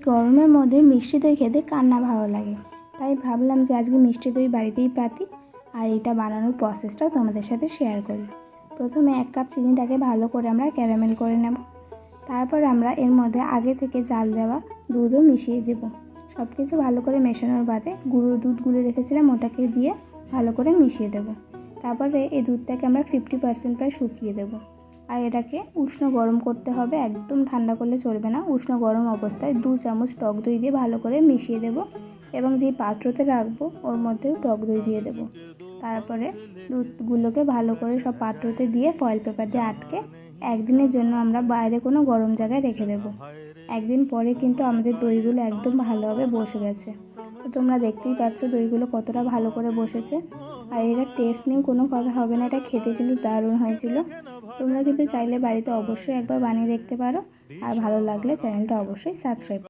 গরমের মধ্যে মিষ্টি দই খেতে কার না ভালো লাগে, তাই ভাবলাম যে আজকে মিষ্টি দই বাড়িতেই পাতি আর এটা বানানোর প্রসেসটাও তোমাদের সাথে শেয়ার করি। প্রথমে 1 কাপ চিনিটাকে ভালো করে আমরা ক্যারামেল করে নেব। তারপর আমরা এর মধ্যে আগে থেকে জাল দেওয়া দুধও মিশিয়ে দেব। সব কিছু ভালো করে মেশানোর বাদে গুঁড়ো দুধ গুলে রেখেছিলাম ওটাকে দিয়ে ভালো করে মিশিয়ে দেব। তারপরে এই দুধটাকে আমরা 50% প্রায় শুকিয়ে দেব। আর এটাকে উষ্ণ গরম করতে হবে, একদম ঠান্ডা করলে চলবে না। উষ্ণ গরম অবস্থায় 2 চামচ টক দই দিয়ে ভালো করে মিশিয়ে দেব এবং যে পাত্রতে রাখবো ওর মধ্যেও টক দই দিয়ে দেব। তারপরে দুধগুলোকে ভালো করে সব পাত্রতে দিয়ে ফয়েল পেপার দিয়ে আটকে একদিনের জন্য আমরা বাইরে কোনো গরম জায়গায় রেখে দেব। একদিন পরে কিন্তু আমাদের দইগুলো একদম ভালোভাবে বসে গেছে। তো তোমরা দেখতেই পাচ্ছ দইগুলো কতটা ভালো করে বসেছে। আর এটা টেস্ট নিয়েও কোনো কথা হবে না, এটা খেতে কিন্তু দারুণ হয়েছিল। তোমরা কিন্তু চাইলে বাড়িতে অবশ্যই একবার বানিয়ে দেখতে পারো। আর ভালো লাগলে চ্যানেলটা অবশ্যই সাবস্ক্রাইব